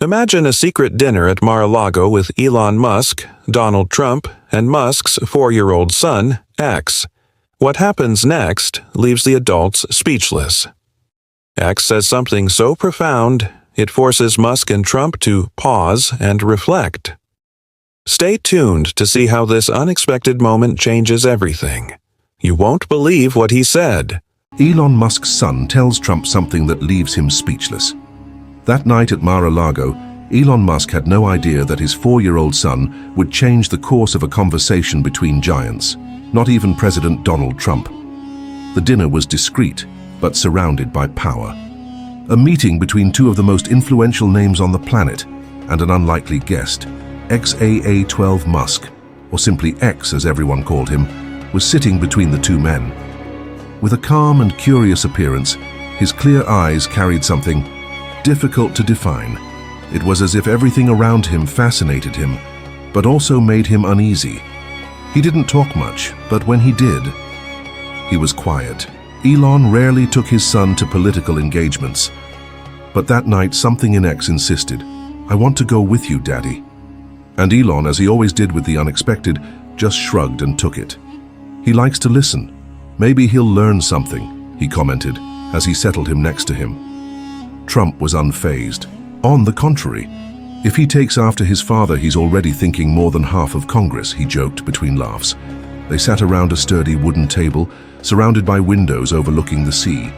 Imagine a secret dinner at Mar-a-Lago with Elon Musk, Donald Trump, and Musk's 4-year-old son, X. What happens next leaves the adults speechless. X says something so profound, it forces Musk and Trump to pause and reflect. Stay tuned to see how this unexpected moment changes everything. You won't believe what he said. Elon Musk's son tells Trump something that leaves him speechless. That night at Mar-a-Lago, Elon Musk had no idea that his 4-year-old son would change the course of a conversation between giants, not even President Donald Trump. The dinner was discreet, but surrounded by power. A meeting between two of the most influential names on the planet and an unlikely guest, XAA-12 Musk, or simply X as everyone called him, was sitting between the two men. With a calm and curious appearance, his clear eyes carried something difficult to define. It was as if everything around him fascinated him, but also made him uneasy. He didn't talk much, but when he did, he was quiet. Elon rarely took his son to political engagements, but that night something in X insisted, "I want to go with you, Daddy." And Elon, as he always did with the unexpected, just shrugged and took it. He likes to listen. Maybe he'll learn something, he commented, as he settled him next to him. Trump was unfazed. On the contrary, if he takes after his father, he's already thinking more than half of Congress, he joked between laughs. They sat around a sturdy wooden table, surrounded by windows overlooking the sea.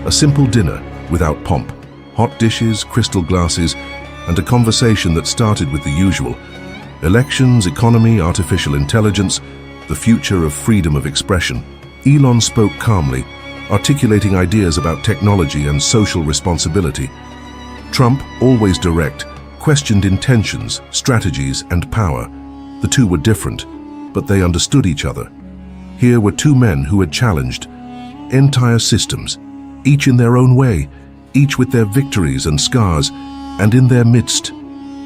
A simple dinner, without pomp. Hot dishes, crystal glasses, and a conversation that started with the usual. Elections, economy, artificial intelligence, the future of freedom of expression. Elon spoke calmly, articulating ideas about technology and social responsibility. Trump, always direct, questioned intentions, strategies, and power. The two were different, but they understood each other. Here were two men who had challenged entire systems, each in their own way, each with their victories and scars, and in their midst,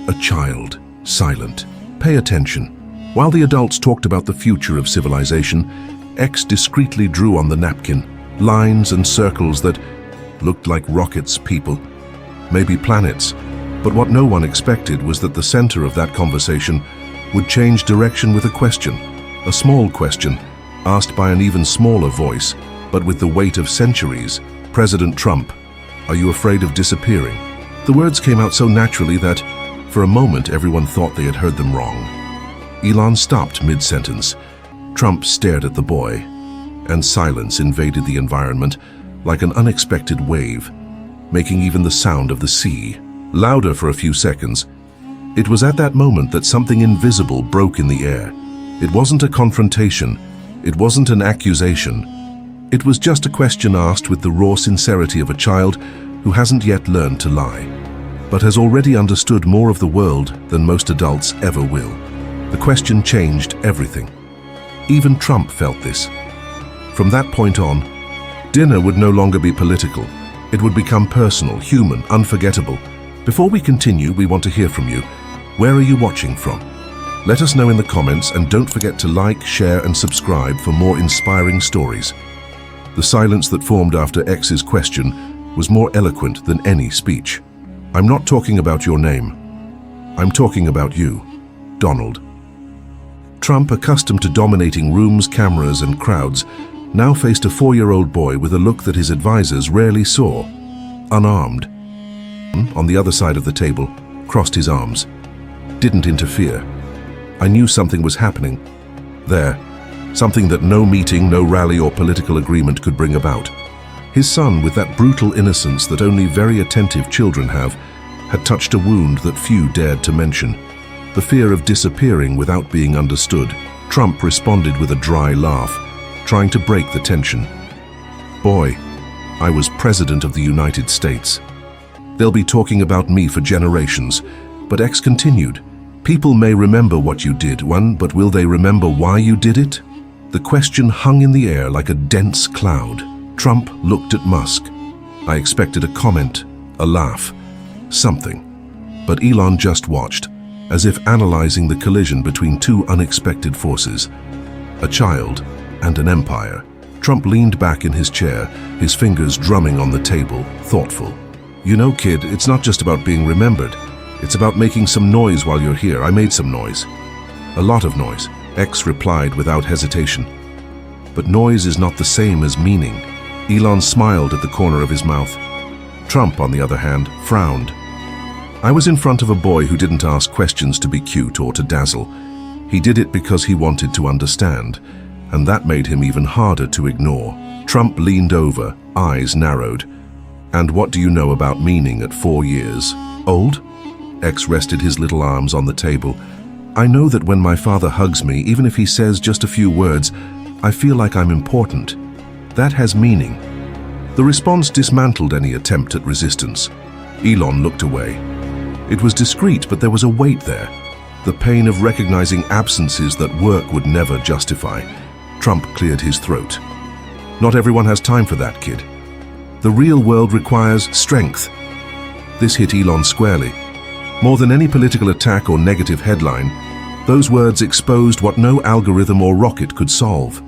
a child, silent. Pay attention. While the adults talked about the future of civilization, X discreetly drew on the napkin lines and circles that looked like rockets, people, maybe planets. But what no one expected was that the center of that conversation would change direction with a question, a small question, asked by an even smaller voice, but with the weight of centuries. "President Trump, are you afraid of disappearing?" The words came out so naturally that, for a moment, everyone thought they had heard them wrong. Elon stopped mid-sentence. Trump stared at the boy, and silence invaded the environment like an unexpected wave, making even the sound of the sea louder for a few seconds. It was at that moment that something invisible broke in the air. It wasn't a confrontation. It wasn't an accusation. It was just a question asked with the raw sincerity of a child who hasn't yet learned to lie, but has already understood more of the world than most adults ever will. The question changed everything. Even Trump felt this. From that point on, dinner would no longer be political. It would become personal, human, unforgettable. Before we continue, we want to hear from you. Where are you watching from? Let us know in the comments, and don't forget to like, share, and subscribe for more inspiring stories. The silence that formed after X's question was more eloquent than any speech. "I'm not talking about your name. I'm talking about you, Donald." Trump, accustomed to dominating rooms, cameras, and crowds, now faced a 4-year-old boy with a look that his advisors rarely saw. Unarmed. On the other side of the table, crossed his arms. Didn't interfere. I knew something was happening. There. Something that no meeting, no rally or political agreement could bring about. His son, with that brutal innocence that only very attentive children have, had touched a wound that few dared to mention. The fear of disappearing without being understood. Trump responded with a dry laugh, trying to break the tension. "Boy, I was President of the United States. They'll be talking about me for generations." But X continued, "People may remember what you did, but will they remember why you did it?" The question hung in the air like a dense cloud. Trump looked at Musk. I expected a comment, a laugh, something. But Elon just watched, as if analyzing the collision between two unexpected forces, a child and an empire. Trump leaned back in his chair, his fingers drumming on the table, thoughtful. "You know, kid, it's not just about being remembered. It's about making some noise while you're here. I made some noise. A lot of noise, X replied without hesitation. But noise is not the same as meaning. Elon smiled at the corner of his mouth. Trump, on the other hand, frowned. I was in front of a boy who didn't ask questions to be cute or to dazzle. He did it because he wanted to understand, and that made him even harder to ignore. Trump leaned over, eyes narrowed. And what do you know about meaning at 4 years old? X rested his little arms on the table. I know that when my father hugs me, even if he says just a few words, I feel like I'm important. That has meaning. The response dismantled any attempt at resistance. Elon looked away. It was discreet, but there was a weight there. The pain of recognizing absences that work would never justify. Trump cleared his throat. Not everyone has time for that, kid. The real world requires strength. This hit Elon squarely. More than any political attack or negative headline, those words exposed what no algorithm or rocket could solve.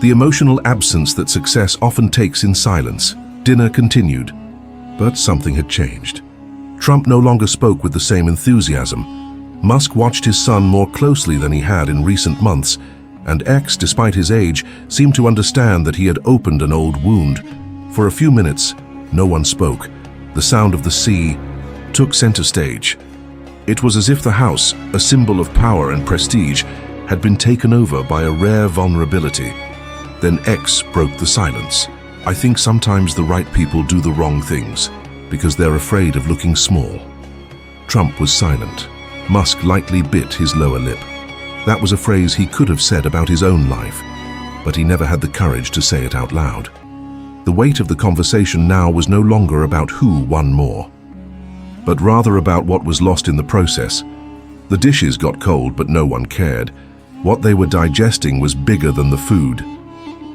The emotional absence that success often takes in silence. Dinner continued, but something had changed. Trump no longer spoke with the same enthusiasm. Musk watched his son more closely than he had in recent months, and X, despite his age, seemed to understand that he had opened an old wound. For a few minutes, no one spoke. The sound of the sea took center stage. It was as if the house, a symbol of power and prestige, had been taken over by a rare vulnerability. Then X broke the silence. I think sometimes the right people do the wrong things because they're afraid of looking small. Trump was silent. Musk lightly bit his lower lip. That was a phrase he could have said about his own life, but he never had the courage to say it out loud. The weight of the conversation now was no longer about who won more, but rather about what was lost in the process. The dishes got cold, but no one cared. What they were digesting was bigger than the food.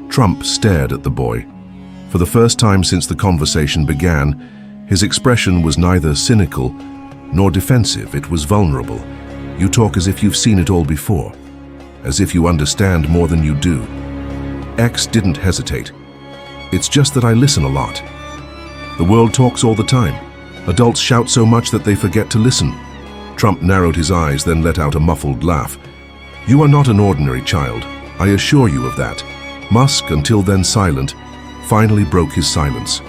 Trump stared at the boy. For the first time since the conversation began, his expression was neither cynical nor defensive. It was vulnerable. You talk as if you've seen it all before, as if you understand more than you do. X didn't hesitate. It's just that I listen a lot. The world talks all the time. Adults shout so much that they forget to listen. Trump narrowed his eyes, then let out a muffled laugh. You are not an ordinary child. I assure you of that. Musk, until then silent, finally broke his silence.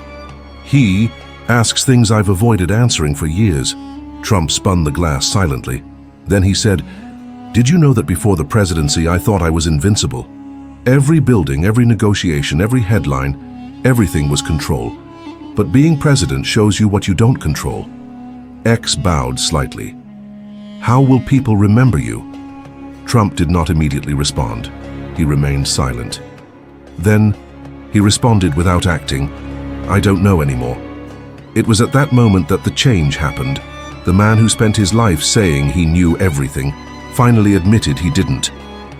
He asks things I've avoided answering for years. Trump spun the glass silently. Then he said, did you know that before the presidency I thought I was invincible? Every building, every negotiation, every headline, everything was control. But being president shows you what you don't control. X bowed slightly. How will people remember you? Trump did not immediately respond. He remained silent. Then he responded without acting, I don't know anymore. It was at that moment that the change happened. The man who spent his life saying he knew everything finally admitted he didn't,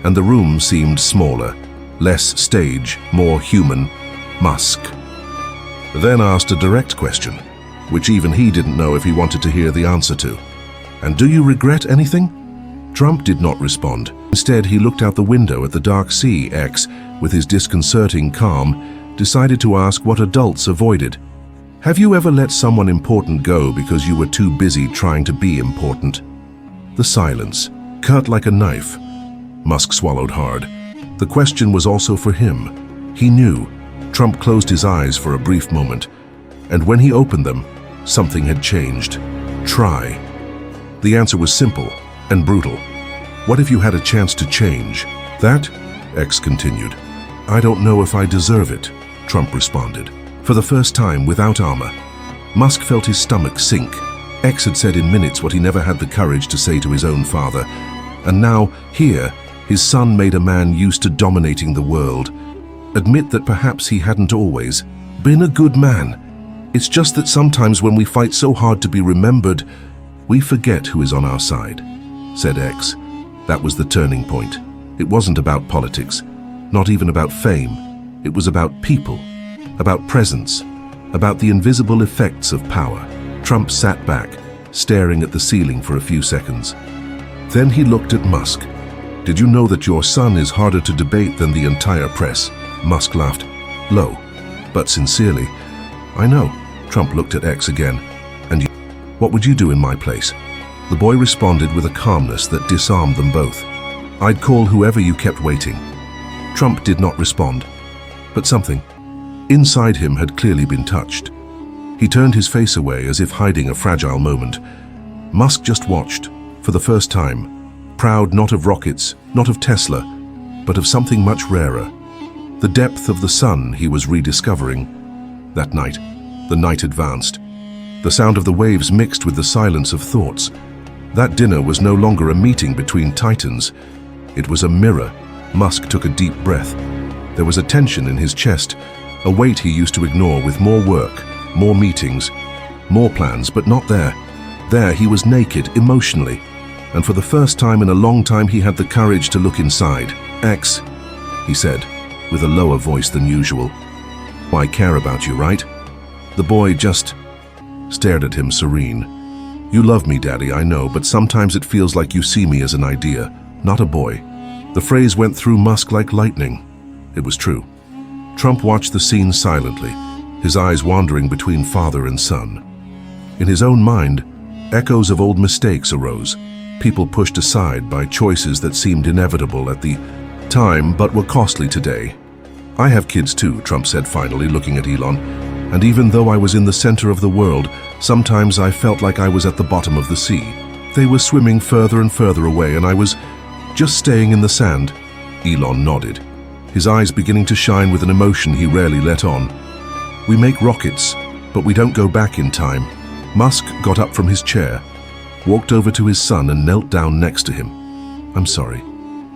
and the room seemed smaller, less stage, more human. Musk then asked a direct question, which even he didn't know if he wanted to hear the answer to. And do you regret anything? Trump did not respond. Instead, he looked out the window at the dark sea. X, with his disconcerting calm, decided to ask what adults avoided. Have you ever let someone important go because you were too busy trying to be important? The silence cut like a knife. Musk swallowed hard. The question was also for him. He knew. Trump closed his eyes for a brief moment, and when he opened them, something had changed. Try. The answer was simple and brutal. What if you had a chance to change? That, X continued. I don't know if I deserve it, Trump responded. For the first time, without armor, Musk felt his stomach sink. X had said in minutes what he never had the courage to say to his own father. And now, here, his son made a man used to dominating the world admit that perhaps he hadn't always been a good man. It's just that sometimes when we fight so hard to be remembered, we forget who is on our side, said X. That was the turning point. It wasn't about politics, not even about fame. It was about people, about presence, about the invisible effects of power. Trump sat back, staring at the ceiling for a few seconds. Then he looked at Musk. Did you know that your son is harder to debate than the entire press? Musk laughed, low, but sincerely. I know. Trump looked at X again. And you, what would you do in my place? The boy responded with a calmness that disarmed them both. "I'd call whoever you kept waiting." Trump did not respond, but something inside him had clearly been touched. He turned his face away as if hiding a fragile moment. Musk just watched, for the first time, proud not of rockets, not of Tesla, but of something much rarer. The depth of the sun he was rediscovering. That night, the night advanced. The sound of the waves mixed with the silence of thoughts. That dinner was no longer a meeting between titans. It was a mirror. Musk took a deep breath. There was a tension in his chest, a weight he used to ignore with more work, more meetings, more plans, but not there. There he was naked, emotionally, and for the first time in a long time he had the courage to look inside. "X," he said, with a lower voice than usual. "I care about you, right?" The boy just stared at him, serene. "You love me, Daddy, I know, but sometimes it feels like you see me as an idea, not a boy." The phrase went through Musk like lightning. It was true. Trump watched the scene silently, his eyes wandering between father and son. In his own mind, echoes of old mistakes arose, people pushed aside by choices that seemed inevitable at the time but were costly today. "I have kids too," Trump said finally, looking at Elon, "and even though I was in the center of the world, sometimes I felt like I was at the bottom of the sea. They were swimming further and further away, and I was just staying in the sand." Elon nodded, his eyes beginning to shine with an emotion he rarely let on. "We make rockets, but we don't go back in time." Musk got up from his chair, walked over to his son and knelt down next to him. "I'm sorry.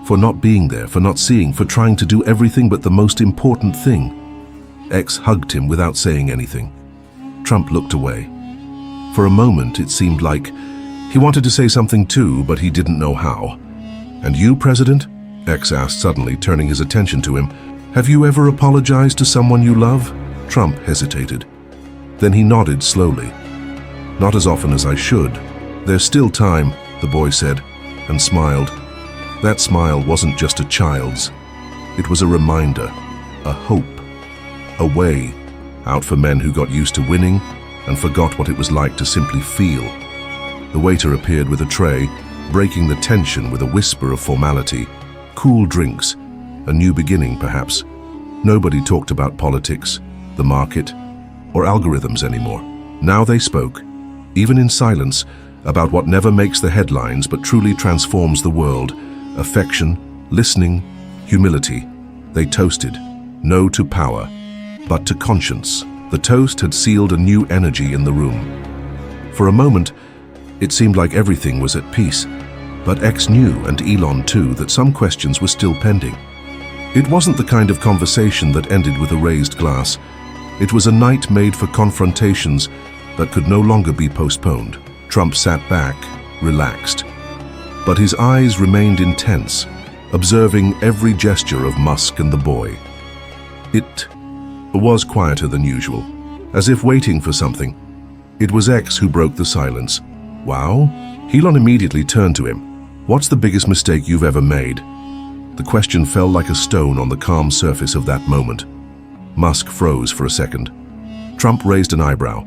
For not being there, for not seeing, for trying to do everything but the most important thing." X hugged him without saying anything. Trump looked away. For a moment it seemed like he wanted to say something too, but he didn't know how. "And you, President?" X asked suddenly, turning his attention to him. "Have you ever apologized to someone you love?" Trump hesitated. Then he nodded slowly. "Not as often as I should. There's still time," the boy said, and smiled. That smile wasn't just a child's. It was a reminder, a hope, a way out for men who got used to winning and forgot what it was like to simply feel. The waiter appeared with a tray, breaking the tension with a whisper of formality. Cool drinks, a new beginning perhaps. Nobody talked about politics, the market, or algorithms anymore. Now they spoke, even in silence, about what never makes the headlines but truly transforms the world. Affection, listening, humility. They toasted, no to power, but to conscience. The toast had sealed a new energy in the room. For a moment, it seemed like everything was at peace, but X knew, and Elon too, that some questions were still pending. It wasn't the kind of conversation that ended with a raised glass. It was a night made for confrontations that could no longer be postponed. Trump sat back, relaxed. But his eyes remained intense, observing every gesture of Musk and the boy. It was quieter than usual, as if waiting for something. It was X who broke the silence. "Wow?" Elon immediately turned to him. "What's the biggest mistake you've ever made?" The question fell like a stone on the calm surface of that moment. Musk froze for a second. Trump raised an eyebrow.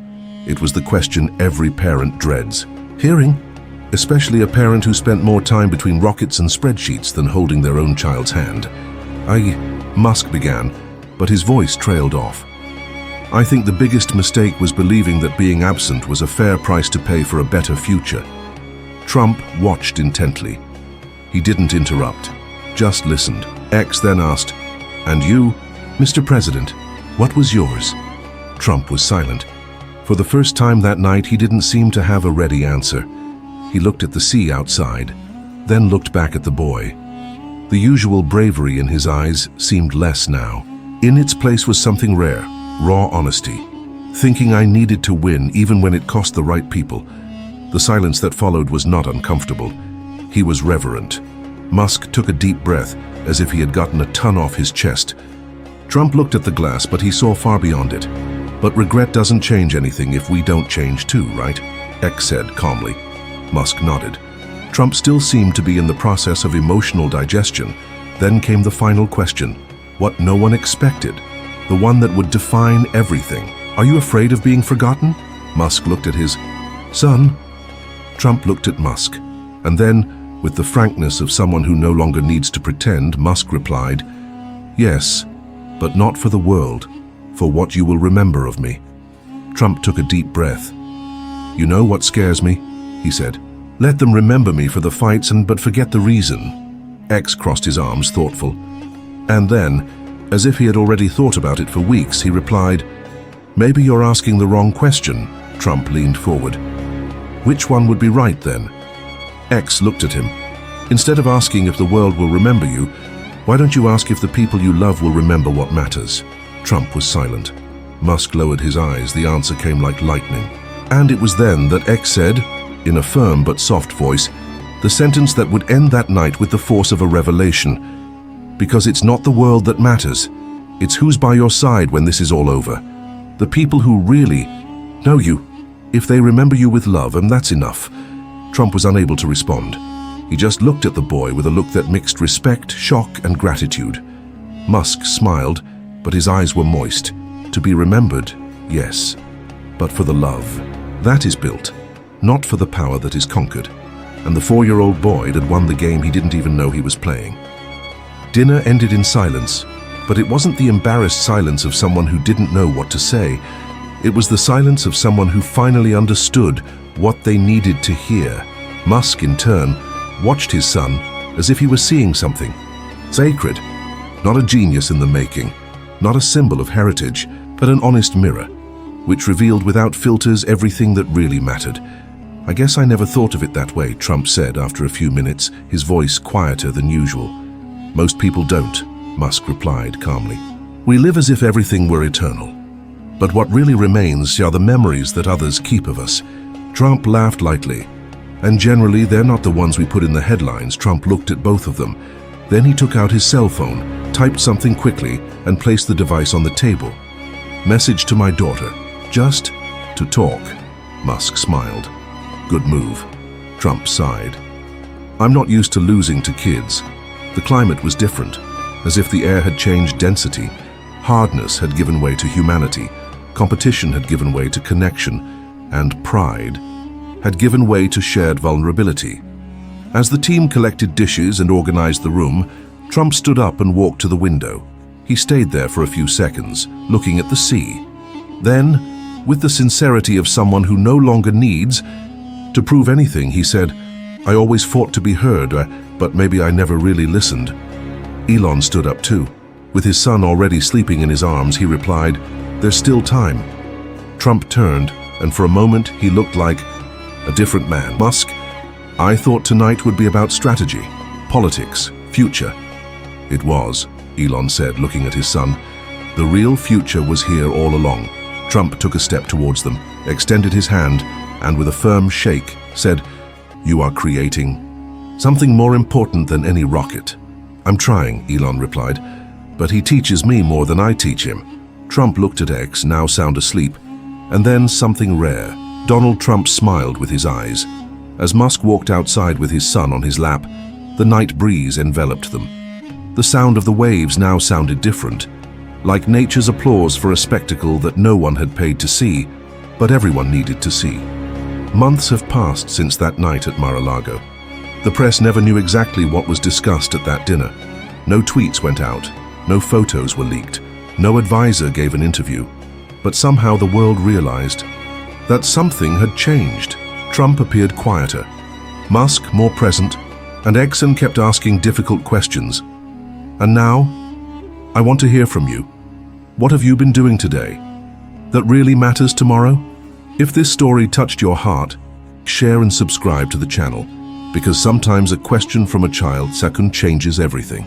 It was the question every parent dreads. Hearing, especially a parent who spent more time between rockets and spreadsheets than holding their own child's hand. Musk began, but his voice trailed off. "I think the biggest mistake was believing that being absent was a fair price to pay for a better future." Trump watched intently. He didn't interrupt, just listened. X then asked, "And you, Mr. President, what was yours?" Trump was silent. For the first time that night, he didn't seem to have a ready answer. He looked at the sea outside, then looked back at the boy. The usual bravery in his eyes seemed less now. In its place was something rare, raw honesty. Thinking I needed to win even when it cost the right people. The silence that followed was not uncomfortable. He was reverent. Musk took a deep breath, as if he had gotten a ton off his chest. Trump looked at the glass, but he saw far beyond it. "But regret doesn't change anything if we don't change too, right?" X said calmly. Musk nodded. Trump still seemed to be in the process of emotional digestion. Then came the final question, what no one expected, the one that would define everything. "Are you afraid of being forgotten?" Musk looked at his son. Trump looked at Musk, and then, with the frankness of someone who no longer needs to pretend, Musk replied, "Yes, but not for the world, for what you will remember of me." Trump took a deep breath. "You know what scares me?" he said. "Let them remember me for the fights but forget the reason." X crossed his arms, thoughtful. And then, as if he had already thought about it for weeks, he replied, "Maybe you're asking the wrong question." Trump leaned forward. "Which one would be right then?" X looked at him. "Instead of asking if the world will remember you, why don't you ask if the people you love will remember what matters?" Trump was silent. Musk lowered his eyes. The answer came like lightning. And it was then that X said, in a firm but soft voice, the sentence that would end that night with the force of a revelation. "Because it's not the world that matters. It's who's by your side when this is all over. The people who really know you. If they remember you with love, and that's enough." Trump was unable to respond. He just looked at the boy with a look that mixed respect, shock, and gratitude. Musk smiled, but his eyes were moist. To be remembered, yes, but for the love. That is built, not for the power that is conquered. And the 4-year-old boy had won the game he didn't even know he was playing. Dinner ended in silence, but it wasn't the embarrassed silence of someone who didn't know what to say. It was the silence of someone who finally understood what they needed to hear. Musk, in turn, watched his son as if he was seeing something sacred, not a genius in the making, not a symbol of heritage, but an honest mirror, which revealed without filters everything that really mattered. "I guess I never thought of it that way," Trump said after a few minutes, his voice quieter than usual. "Most people don't," Musk replied calmly. "We live as if everything were eternal. But what really remains are the memories that others keep of us." Trump laughed lightly. "And generally, they're not the ones we put in the headlines." Trump looked at both of them. Then he took out his cell phone, typed something quickly, and placed the device on the table. "Message to my daughter. Just to talk." Musk smiled. "Good move." Trump sighed. "I'm not used to losing to kids." The climate was different, as if the air had changed density. Hardness had given way to humanity. Competition had given way to connection. And pride had given way to shared vulnerability. As the team collected dishes and organized the room, Trump stood up and walked to the window. He stayed there for a few seconds, looking at the sea. Then, with the sincerity of someone who no longer needs to prove anything, he said, "I always fought to be heard, but maybe I never really listened." Elon stood up too. With his son already sleeping in his arms, he replied, "There's still time." Trump turned, and for a moment he looked like a different man. "Musk, I thought tonight would be about strategy, politics, future." "It was," Elon said, looking at his son. "The real future was here all along." Trump took a step towards them, extended his hand, and with a firm shake said, "You are creating something more important than any rocket." "I'm trying," Elon replied, "but he teaches me more than I teach him." Trump looked at X, now sound asleep, and then something rare. Donald Trump smiled with his eyes. As Musk walked outside with his son on his lap, the night breeze enveloped them. The sound of the waves now sounded different, like nature's applause for a spectacle that no one had paid to see, but everyone needed to see. Months have passed since that night at Mar-a-Lago. The press never knew exactly what was discussed at that dinner. No tweets went out, no photos were leaked, no advisor gave an interview. But somehow the world realized that something had changed. Trump appeared quieter, Musk more present, and Exxon kept asking difficult questions. And now, I want to hear from you. What have you been doing today that really matters tomorrow? If this story touched your heart, share and subscribe to the channel, because sometimes a question from a child second changes everything.